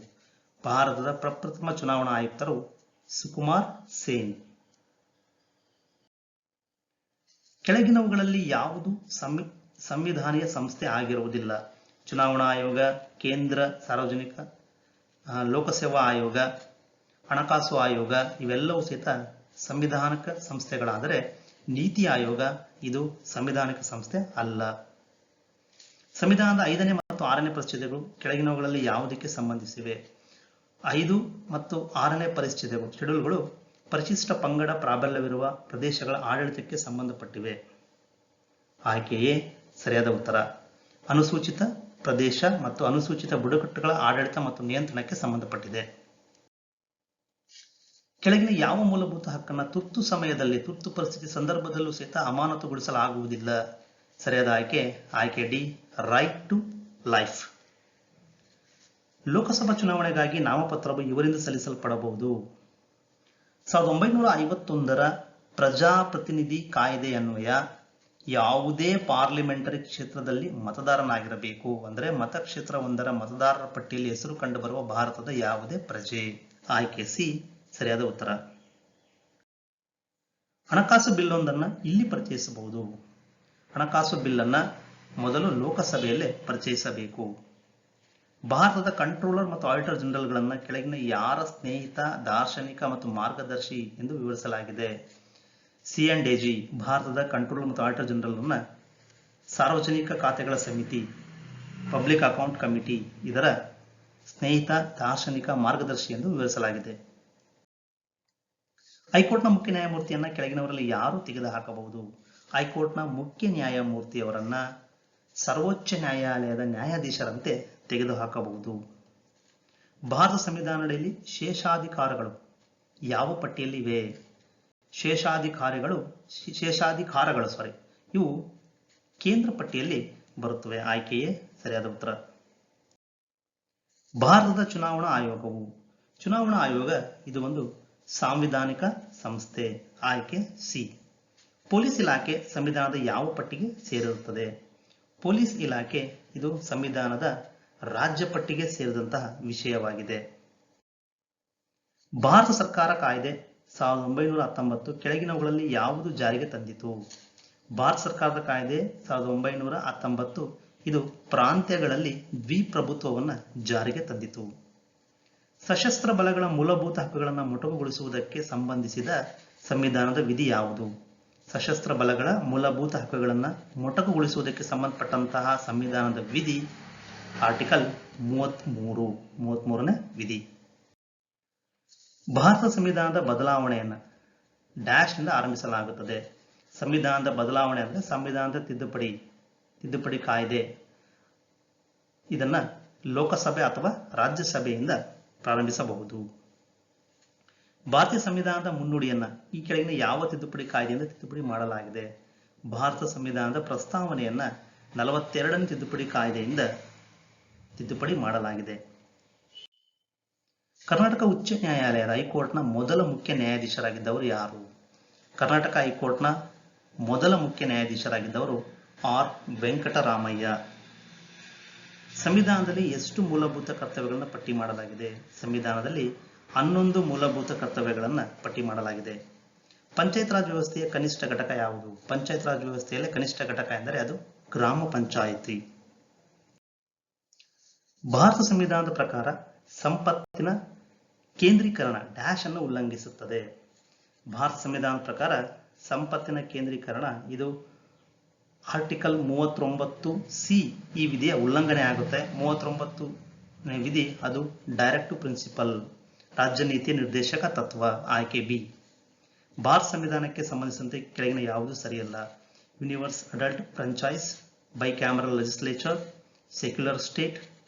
ಭಾರತದ ಪ್ರಪ್ರಥಮ ಚುನಾವಣಾ ಆಯುಕ್ತರು ಸುಕುಮಾರ್ ಸೇನ್. ಕೆಳಗಿನವುಗಳಲ್ಲಿ ಯಾವುದು ಸಂವಿಧಾನೀಯ ಸಂಸ್ಥೆ ಆಗಿರುವುದಿಲ್ಲ? ಚುನಾವಣಾ ಆಯೋಗ, ಕೇಂದ್ರ ಸಾರ್ವಜನಿಕ ಲೋಕಸೇವಾ ಆಯೋಗ, ಹಣಕಾಸು ಆಯೋಗ ಇವೆಲ್ಲವೂ ಸಹಿತ ಸಂವಿಧಾನಿಕ ಸಂಸ್ಥೆಗಳಾದರೆ ನೀತಿ ಆಯೋಗ ಇದು ಸಂವಿಧಾನಿಕ ಸಂಸ್ಥೆ ಅಲ್ಲ. ಸಂವಿಧಾನದ 5ನೇ ಮತ್ತು 6ನೇ ಪರಿಚ್ಛೇದಗಳು ಕೆಳಗಿನವುಗಳಲ್ಲಿ ಯಾವುದಕ್ಕೆ ಸಂಬಂಧಿಸಿವೆ? 5 ಮತ್ತು 6ನೇ ಪರಿಚ್ಛೇದಗಳು ಶೆಡ್ಯೂಲ್ಗಳು ಪರಿಶಿಷ್ಟ ಪಂಗಡ ಪ್ರಾಬಲ್ಯವಿರುವ ಪ್ರದೇಶಗಳ ಆಡಳಿತಕ್ಕೆ ಸಂಬಂಧಪಟ್ಟಿವೆ. ಆಯ್ಕೆಯೇ ಸರಿಯಾದ ಉತ್ತರ. ಅನುಸೂಚಿತ ಪ್ರದೇಶ ಮತ್ತು ಅನುಸೂಚಿತ ಬುಡಕಟ್ಟುಗಳ ಆಡಳಿತ ಮತ್ತು ನಿಯಂತ್ರಣಕ್ಕೆ ಸಂಬಂಧಪಟ್ಟಿದೆ. ಕೆಳಗಿನ ಯಾವ ಮೂಲಭೂತ ಹಕ್ಕನ್ನು ತುರ್ತು ಸಮಯದಲ್ಲಿ ತುರ್ತು ಪರಿಸ್ಥಿತಿ ಸಂದರ್ಭದಲ್ಲೂ ಸಹಿತ ಅಮಾನತುಗೊಳಿಸಲಾಗುವುದಿಲ್ಲ? ಸರಿಯಾದ ಆಯ್ಕೆ D right to life. Lok Sabha ಚುನಾವಣೆಗಾಗಿ ನಾಮಪತ್ರವು ಇವರಿಂದ ಸಲ್ಲಿಸಲ್ಪಡಬಹುದು. 1951ರ ಪ್ರಜಾಪ್ರತಿನಿಧಿ ಕಾಯ್ದೆ ಅನ್ವಯ ಯಾವುದೇ ಪಾರ್ಲಿಮೆಂಟರಿ ಕ್ಷೇತ್ರದಲ್ಲಿ ಮತದಾರನಾಗಿರಬೇಕು ಅಂದರೆ ಮತಕ್ಷೇತ್ರವೊಂದರ ಮತದಾರರ ಪಟ್ಟಿಯಲ್ಲಿ ಹೆಸರು ಕಂಡುಬರುವ ಭಾರತದ ಯಾವುದೇ ಪ್ರಜೆ. ಆಯ್ಕೆ ಸಿ ಸರಿಯಾದ ಉತ್ತರ. ಹಣಕಾಸು ಬಿಲ್ ಒಂದನ್ನು ಇಲ್ಲಿ ಪರಿಚಯಿಸಬಹುದು. ಹಣಕಾಸು ಬಿಲ್ ಅನ್ನ ಮೊದಲು ಲೋಕಸಭೆಯಲ್ಲೇ ಪರಿಚಯಿಸಬೇಕು. ಭಾರತದ ಕಂಟ್ರೋಲರ್ ಮತ್ತು ಆಡಿಟರ್ ಜನರಲ್ಗಳನ್ನು ಕೆಳಗಿನ ಯಾರ ಸ್ನೇಹಿತ, ದಾರ್ಶನಿಕ ಮತ್ತು ಮಾರ್ಗದರ್ಶಿ ಎಂದು ವಿವರಿಸಲಾಗಿದೆ? C&AG ಭಾರತದ ಕಂಟ್ರೋಲರ್ ಮತ್ತು ಆಡಿಟರ್ ಜನರಲ್ ಅನ್ನ ಸಾರ್ವಜನಿಕ ಖಾತೆಗಳ ಸಮಿತಿ ಪಬ್ಲಿಕ್ ಅಕೌಂಟ್ ಕಮಿಟಿ ಇದರ ಸ್ನೇಹಿತ, ದಾರ್ಶನಿಕ, ಮಾರ್ಗದರ್ಶಿ ಎಂದು ವಿವರಿಸಲಾಗಿದೆ. ಹೈಕೋರ್ಟ್ನ ಮುಖ್ಯ ನ್ಯಾಯಮೂರ್ತಿಯನ್ನ ಕೆಳಗಿನವರಲ್ಲಿ ಯಾರು ತೆಗೆದುಹಾಕಬಹುದು? ಹೈಕೋರ್ಟ್ನ ಮುಖ್ಯ ನ್ಯಾಯಮೂರ್ತಿಯವರನ್ನ ಸರ್ವೋಚ್ಚ ನ್ಯಾಯಾಲಯದ ನ್ಯಾಯಾಧೀಶರಂತೆ ತೆಗೆದುಹಾಕಬಹುದು. ಭಾರತ ಸಂವಿಧಾನದಲ್ಲಿ ಶೇಷಾಧಿಕಾರಗಳು ಯಾವ ಪಟ್ಟಿಯಲ್ಲಿ ಇವೆ? ಶೇಷಾಧಿಕಾರಗಳು ಇವು ಕೇಂದ್ರ ಪಟ್ಟಿಯಲ್ಲಿ ಬರುತ್ತವೆ. ಆಯ್ಕೆಯೇ ಸರಿಯಾದ ಉತ್ತರ. ಭಾರತದ ಚುನಾವಣಾ ಆಯೋಗ ಇದು ಒಂದು ಸಾಂವಿಧಾನಿಕ ಸಂಸ್ಥೆ. ಆಯ್ಕೆ ಸಿ. ಪೊಲೀಸ್ ಇಲಾಖೆ ಸಂವಿಧಾನದ ಯಾವ ಪಟ್ಟಿಗೆ ಸೇರಿರುತ್ತದೆ? ಪೊಲೀಸ್ ಇಲಾಖೆ ಇದು ಸಂವಿಧಾನದ ರಾಜ್ಯ ಪಟ್ಟಿಗೆ ಸೇರಿದಂತಹ ವಿಷಯವಾಗಿದೆ. ಭಾರತ ಸರ್ಕಾರ ಕಾಯ್ದೆ 1919 ಕೆಳಗಿನವುಗಳಲ್ಲಿ ಯಾವುದು ಜಾರಿಗೆ ತಂದಿತು? ಭಾರತ ಸರ್ಕಾರದ ಕಾಯ್ದೆ 1919 ಇದು ಪ್ರಾಂತ್ಯಗಳಲ್ಲಿ ದ್ವಿಪ್ರಭುತ್ವವನ್ನು ಜಾರಿಗೆ ತಂದಿತು. ಸಶಸ್ತ್ರ ಬಲಗಳ ಮೂಲಭೂತ ಹಕ್ಕುಗಳನ್ನು ಮೊಟಕುಗೊಳಿಸುವುದಕ್ಕೆ ಸಂಬಂಧಿಸಿದ ಸಂವಿಧಾನದ ವಿಧಿ ಯಾವುದು? ಸಶಸ್ತ್ರ ಬಲಗಳ ಮೂಲಭೂತ ಹಕ್ಕುಗಳನ್ನು ಮೊಟಕುಗೊಳಿಸುವುದಕ್ಕೆ ಸಂಬಂಧಪಟ್ಟಂತಹ ಸಂವಿಧಾನದ ವಿಧಿ ಆರ್ಟಿಕಲ್ 33ನೇ ವಿಧಿ. ಭಾರತ ಸಂವಿಧಾನದ ಬದಲಾವಣೆಯನ್ನು ಡ್ಯಾಶ್ ನಿಂದ ಆರಂಭಿಸಲಾಗುತ್ತದೆ. ಸಂವಿಧಾನದ ಬದಲಾವಣೆ ಅಂದರೆ ಸಂವಿಧಾನದ ತಿದ್ದುಪಡಿ ಕಾಯ್ದೆ. ಇದನ್ನ ಲೋಕಸಭೆ ಅಥವಾ ರಾಜ್ಯಸಭೆಯಿಂದ ಪ್ರಾರಂಭಿಸಬಹುದು. ಭಾರತೀಯ ಸಂವಿಧಾನದ ಮುನ್ನುಡಿಯನ್ನ ಈ ಕೆಳಗಿನ ಯಾವ ತಿದ್ದುಪಡಿ ಕಾಯ್ದೆಯಿಂದ ತಿದ್ದುಪಡಿ ಮಾಡಲಾಗಿದೆ? ಭಾರತ ಸಂವಿಧಾನದ ಪ್ರಸ್ತಾವನೆಯನ್ನ 42ನೇ ತಿದ್ದುಪಡಿ ಕಾಯ್ದೆಯಿಂದ ತಿದ್ದುಪಡಿ ಮಾಡಲಾಗಿದೆ. ಕರ್ನಾಟಕ ಉಚ್ಚ ನ್ಯಾಯಾಲಯದ ಹೈಕೋರ್ಟ್ನ ಮೊದಲ ಮುಖ್ಯ ನ್ಯಾಯಾಧೀಶರಾಗಿದ್ದವರು ಯಾರು? ಕರ್ನಾಟಕ ಹೈಕೋರ್ಟ್ನ ಮೊದಲ ಮುಖ್ಯ ನ್ಯಾಯಾಧೀಶರಾಗಿದ್ದವರು ಆರ್ ವೆಂಕಟರಾಮಯ್ಯ. ಸಂವಿಧಾನದಲ್ಲಿ ಎಷ್ಟು ಮೂಲಭೂತ ಕರ್ತವ್ಯಗಳನ್ನು ಪಟ್ಟಿ ಮಾಡಲಾಗಿದೆ? ಸಂವಿಧಾನದಲ್ಲಿ 11 ಮೂಲಭೂತ ಕರ್ತವ್ಯಗಳನ್ನು ಪಟ್ಟಿ ಮಾಡಲಾಗಿದೆ. ಪಂಚಾಯತ್ ರಾಜ್ ವ್ಯವಸ್ಥೆಯ ಕನಿಷ್ಠ ಘಟಕ ಯಾವುದು? ಪಂಚಾಯತ್ ರಾಜ್ ವ್ಯವಸ್ಥೆಯಲ್ಲಿ ಕನಿಷ್ಠ ಘಟಕ ಎಂದರೆ ಅದು ಗ್ರಾಮ ಪಂಚಾಯಿತಿ. ಭಾರತ ಸಂವಿಧಾನದ ಪ್ರಕಾರ ಸಂಪತ್ತಿನ ಕೇಂದ್ರೀಕರಣ ಡ್ಯಾಶ್ ಅನ್ನು ಉಲ್ಲಂಘಿಸುತ್ತದೆ. ಭಾರತ ಸಂವಿಧಾನದ ಪ್ರಕಾರ ಸಂಪತ್ತಿನ ಕೇಂದ್ರೀಕರಣ ಇದು ಆರ್ಟಿಕಲ್ 39C ಈ ವಿಧಿಯ ಉಲ್ಲಂಘನೆ ಆಗುತ್ತೆ. 39ನೇ ವಿಧಿ ಅದು ಡೈರೆಕ್ಟಿವ್ ಪ್ರಿನ್ಸಿಪಲ್, ರಾಜ್ಯ ನೀತಿ ನಿರ್ದೇಶಕ ತತ್ವ. ಆಯ್ಕೆ ಬಿ. ಭಾರತ ಸಂವಿಧಾನಕ್ಕೆ ಸಂಬಂಧಿಸಿದಂತೆ ಕೆಳಗಿನ ಯಾವುದು ಸರಿಯಲ್ಲ? Universal adult franchise, bicameral legislature, secular state,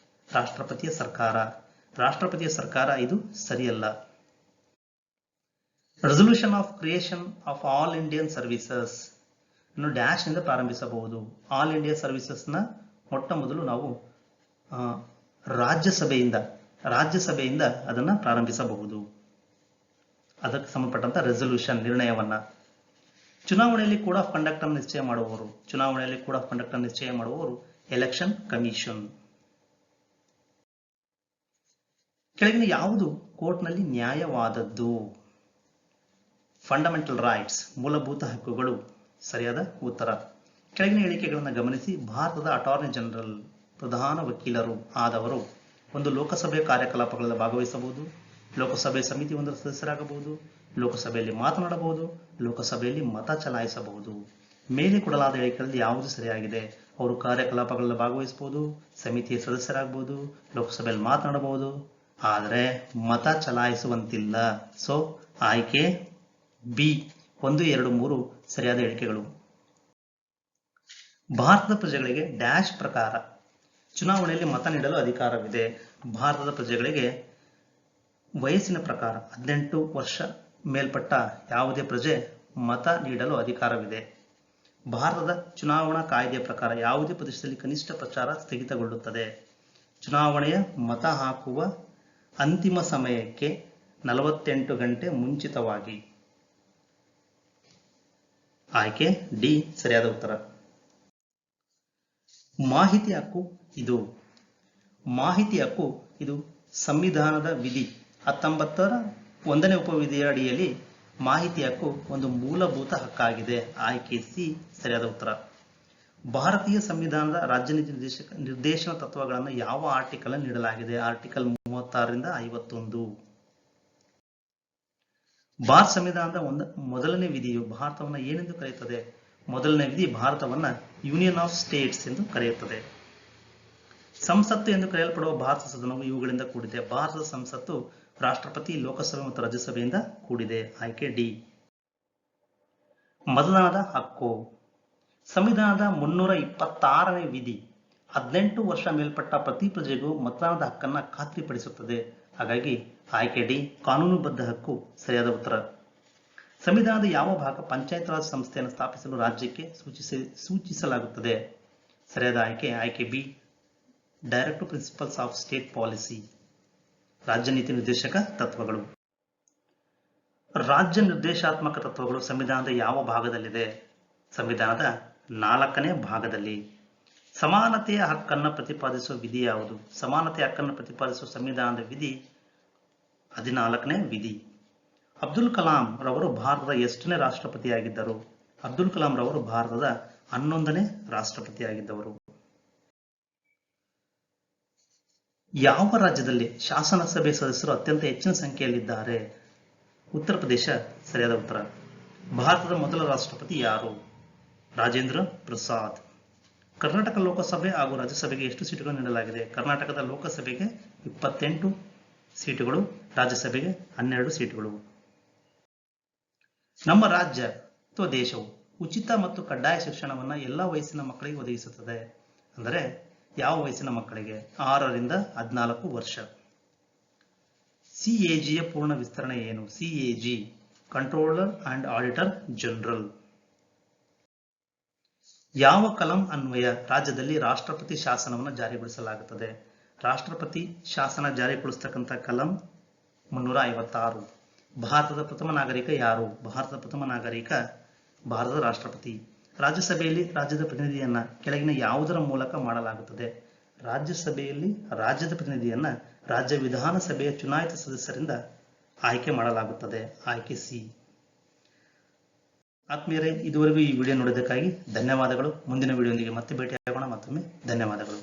ರಾಷ್ಟ್ರಪತಿಯ ಸರ್ಕಾರ ಇದು ಸರಿಯಲ್ಲ. Resolution of creation of all Indian services ಅನ್ನು ಡ್ಯಾಶ್ ನಿಂದ ಪ್ರಾರಂಭಿಸಬಹುದು. ಆಲ್ ಇಂಡಿಯಾ ಸರ್ವಿಸಸ್ ನ ಮೊಟ್ಟ ಮೊದಲು ನಾವು ರಾಜ್ಯಸಭೆಯಿಂದ ಅದನ್ನು ಪ್ರಾರಂಭಿಸಬಹುದು. ಅದಕ್ಕೆ ಸಂಬಂಧಪಟ್ಟಂತ ರೆಸಲ್ಯೂಷನ್ ನಿರ್ಣಯವನ್ನ. ಚುನಾವಣೆಯಲ್ಲಿ ಕೋಡ್ ಆಫ್ ಕಂಡಕ್ಟ್ ಅನ್ನು ನಿಶ್ಚಯ ಮಾಡುವವರು ಎಲೆಕ್ಷನ್ ಕಮಿಷನ್. ಕೆಳಗಿನ ಯಾವುದು ಕೋರ್ಟ್ನಲ್ಲಿ ನ್ಯಾಯವಾದದ್ದು? ಫಂಡಮೆಂಟಲ್ ರೈಟ್ಸ್, ಮೂಲಭೂತ ಹಕ್ಕುಗಳು ಸರಿಯಾದ ಉತ್ತರ. ಕೆಳಗಿನ ಹೇಳಿಕೆಗಳನ್ನು ಗಮನಿಸಿ. ಭಾರತದ ಅಟಾರ್ನಿ ಜನರಲ್ ಪ್ರಧಾನ ವಕೀಲರು ಆದವರು ಒಂದು ಲೋಕಸಭೆಯ ಕಾರ್ಯಕಲಾಪಗಳಲ್ಲಿ ಭಾಗವಹಿಸಬಹುದು, ಲೋಕಸಭೆ ಸಮಿತಿ ಒಂದರ ಸದಸ್ಯರಾಗಬಹುದು, ಲೋಕಸಭೆಯಲ್ಲಿ ಮಾತನಾಡಬಹುದು, ಲೋಕಸಭೆಯಲ್ಲಿ ಮತ ಚಲಾಯಿಸಬಹುದು. ಮೇಲೆ ಕೊಡಲಾದ ಹೇಳಿಕೆಗಳಲ್ಲಿ ಯಾವುದು ಸರಿಯಾಗಿದೆ? ಅವರು ಕಾರ್ಯಕಲಾಪಗಳಲ್ಲಿ ಭಾಗವಹಿಸಬಹುದು, ಸಮಿತಿಯ ಸದಸ್ಯರಾಗಬಹುದು, ಲೋಕಸಭೆಯಲ್ಲಿ ಮಾತನಾಡಬಹುದು, ಆದರೆ ಮತ ಚಲಾಯಿಸುವಂತಿಲ್ಲ. ಸೊ ಆಯ್ಕೆ ಬಿ 1, 2, 3 ಸರಿಯಾದ ಹೇಳಿಕೆಗಳು. ಭಾರತದ ಪ್ರಜೆಗಳಿಗೆ ಡ್ಯಾಶ್ ಪ್ರಕಾರ ಚುನಾವಣೆಯಲ್ಲಿ ಮತ ನೀಡಲು ಅಧಿಕಾರವಿದೆ. ಭಾರತದ ಪ್ರಜೆಗಳಿಗೆ ವಯಸ್ಸಿನ ಪ್ರಕಾರ 18 ವರ್ಷ ಮೇಲ್ಪಟ್ಟ ಯಾವುದೇ ಪ್ರಜೆ ಮತ ನೀಡಲು ಅಧಿಕಾರವಿದೆ. ಭಾರತದ ಚುನಾವಣಾ ಕಾಯ್ದೆಯ ಪ್ರಕಾರ ಯಾವುದೇ ಪ್ರದೇಶದಲ್ಲಿ ಕನಿಷ್ಠ ಪ್ರಚಾರ ಸ್ಥಗಿತಗೊಳ್ಳುತ್ತದೆ. ಚುನಾವಣೆಯ ಮತ ಹಾಕುವ ಅಂತಿಮ ಸಮಯಕ್ಕೆ 48 ಗಂಟೆ ಮುಂಚಿತವಾಗಿ. ಆಯ್ಕೆ ಡಿ ಸರಿಯಾದ ಉತ್ತರ. ಮಾಹಿತಿ ಹಕ್ಕು ಇದು ಸಂವಿಧಾನದ ವಿಧಿ 19ರ 1ನೇ ಉಪವಿಧಿಯ ಅಡಿಯಲ್ಲಿ ಮಾಹಿತಿ ಹಕ್ಕು ಒಂದು ಮೂಲಭೂತ ಹಕ್ಕಾಗಿದೆ. ಆಯ್ಕೆ ಸಿ ಸರಿಯಾದ ಉತ್ತರ. ಭಾರತೀಯ ಸಂವಿಧಾನದ ರಾಜ್ಯ ನೀತಿ ನಿರ್ದೇಶನ ತತ್ವಗಳನ್ನು ಯಾವ ಆರ್ಟಿಕಲ್ ನೀಡಲಾಗಿದೆ? ಆರ್ಟಿಕಲ್ 36ರಿಂದ 51. ಭಾರತ ಸಂವಿಧಾನದ ಮೊದಲನೇ ವಿಧಿಯು ಭಾರತವನ್ನು ಏನೆಂದು ಕರೆಯುತ್ತದೆ? ಮೊದಲನೇ ವಿಧಿ ಭಾರತವನ್ನ ಯೂನಿಯನ್ ಆಫ್ ಸ್ಟೇಟ್ಸ್ ಎಂದು ಕರೆಯುತ್ತದೆ. ಸಂಸತ್ತು ಎಂದು ಕರೆಯಲ್ಪಡುವ ಭಾರತ ಸದನವು ಇವುಗಳಿಂದ ಕೂಡಿದೆ. ಭಾರತದ ಸಂಸತ್ತು ರಾಷ್ಟ್ರಪತಿ, ಲೋಕಸಭೆ ಮತ್ತು ರಾಜ್ಯಸಭೆಯಿಂದ ಕೂಡಿದೆ. ಆಯ್ಕೆ ಡಿ. ಮತದಾನದ ಹಕ್ಕು ಸಂವಿಧಾನದ 326ನೇ ವಿಧಿ 18 ವರ್ಷ ಮೇಲ್ಪಟ್ಟ ಪ್ರತಿ ಪ್ರಜೆಗೂ ಮತದಾನದ ಹಕ್ಕನ್ನ ಖಾತ್ರಿಪಡಿಸುತ್ತದೆ. ಹಾಗಾಗಿ ಆಯ್ಕೆ ಡಿ ಕಾನೂನುಬದ್ಧ ಹಕ್ಕು ಸರಿಯಾದ ಉತ್ತರ. ಸಂವಿಧಾನದ ಯಾವ ಭಾಗ ಪಂಚಾಯತ್ ರಾಜ್ ಸಂಸ್ಥೆಯನ್ನು ಸ್ಥಾಪಿಸಲು ರಾಜ್ಯಕ್ಕೆ ಸೂಚಿಸಲಾಗುತ್ತದೆ? ಸರಿಯಾದ ಆಯ್ಕೆ B directive principles of state policy. ರಾಜ್ಯ ನೀತಿ ನಿರ್ದೇಶಕ ತತ್ವಗಳು. ರಾಜ್ಯ ನಿರ್ದೇಶಾತ್ಮಕ ತತ್ವಗಳು ಸಂವಿಧಾನದ ಯಾವ ಭಾಗದಲ್ಲಿದೆ? ಸಂವಿಧಾನದ 4ನೇ ಭಾಗದಲ್ಲಿ. ಸಮಾನತೆಯ ಹಕ್ಕನ್ನು ಪ್ರತಿಪಾದಿಸುವ ವಿಧಿ ಯಾವುದು? ಸಮಾನತೆಯ ಹಕ್ಕನ್ನು ಪ್ರತಿಪಾದಿಸುವ ಸಂವಿಧಾನದ ವಿಧಿ 14ನೇ ವಿಧಿ. ಅಬ್ದುಲ್ ಕಲಾಂ ರವರು ಭಾರತದ ಎಷ್ಟನೇ ರಾಷ್ಟ್ರಪತಿಯಾಗಿದ್ದರು? ಅಬ್ದುಲ್ ಕಲಾಂ ರವರು ಭಾರತದ 11ನೇ ರಾಷ್ಟ್ರಪತಿಯಾಗಿದ್ದವರು. ಯಾವ ರಾಜ್ಯದಲ್ಲಿ ಶಾಸನಸಭೆ ಸದಸ್ಯರು ಅತ್ಯಂತ ಹೆಚ್ಚಿನ ಸಂಖ್ಯೆಯಲ್ಲಿದ್ದಾರೆ? ಉತ್ತರ ಪ್ರದೇಶ ಸರಿಯಾದ ಉತ್ತರ. ಭಾರತದ ಮೊದಲ ರಾಷ್ಟ್ರಪತಿ ಯಾರು? ರಾಜೇಂದ್ರ ಪ್ರಸಾದ್. ಕರ್ನಾಟಕ ಲೋಕಸಭೆ ಹಾಗೂ ರಾಜ್ಯಸಭೆಗೆ ಎಷ್ಟು ಸೀಟುಗಳು ನೀಡಲಾಗಿದೆ? ಕರ್ನಾಟಕದ ಲೋಕಸಭೆಗೆ 28 ಸೀಟುಗಳು, ರಾಜ್ಯಸಭೆಗೆ 12 ಸೀಟುಗಳು. ನಮ್ಮ ರಾಜ್ಯ ಅಥವಾ ದೇಶವು ಉಚಿತ ಮತ್ತು ಕಡ್ಡಾಯ ಶಿಕ್ಷಣವನ್ನು ಎಲ್ಲ ವಯಸ್ಸಿನ ಮಕ್ಕಳಿಗೆ ಒದಗಿಸುತ್ತದೆ. ಅಂದರೆ ಯಾವ ವಯಸ್ಸಿನ ಮಕ್ಕಳಿಗೆ? 6 ರಿಂದ 14 ವರ್ಷ. ಸಿಎಜಿಯ ಪೂರ್ಣ ವಿಸ್ತರಣೆ ಏನು? CAG controller and auditor general. ಯಾವ ಕಲಂ ಅನ್ವಯ ರಾಜ್ಯದಲ್ಲಿ ರಾಷ್ಟ್ರಪತಿ ಶಾಸನವನ್ನು ಜಾರಿಗೊಳಿಸಲಾಗುತ್ತದೆ? ರಾಷ್ಟ್ರಪತಿ ಶಾಸನ ಜಾರಿಗೊಳಿಸತಕ್ಕಂಥ ಕಲಂ 356. ಭಾರತದ ಪ್ರಥಮ ನಾಗರಿಕ ಯಾರು? ಭಾರತದ ಪ್ರಥಮ ನಾಗರಿಕ ಭಾರತದ ರಾಷ್ಟ್ರಪತಿ. ರಾಜ್ಯಸಭೆಯಲ್ಲಿ ರಾಜ್ಯದ ಪ್ರತಿನಿಧಿಯನ್ನ ಕೆಳಗಿನ ಯಾವುದರ ಮೂಲಕ ಮಾಡಲಾಗುತ್ತದೆ? ರಾಜ್ಯಸಭೆಯಲ್ಲಿ ರಾಜ್ಯದ ಪ್ರತಿನಿಧಿಯನ್ನ ರಾಜ್ಯ ವಿಧಾನಸಭೆಯ ಚುನಾಯಿತ ಸದಸ್ಯರಿಂದ ಆಯ್ಕೆ ಮಾಡಲಾಗುತ್ತದೆ. ಆಯ್ಕೆ ಸಿ. ಆತ್ಮೀಯರೇ, ಇದುವರೆಗೂ ಈ ವಿಡಿಯೋ ನೋಡಿದ್ದಕ್ಕಾಗಿ ಧನ್ಯವಾದಗಳು. ಮುಂದಿನ ವಿಡಿಯೋದೊಂದಿಗೆ ಮತ್ತೆ ಭೇಟಿಯಾಗೋಣ. ಮತ್ತೊಮ್ಮೆ ಧನ್ಯವಾದಗಳು.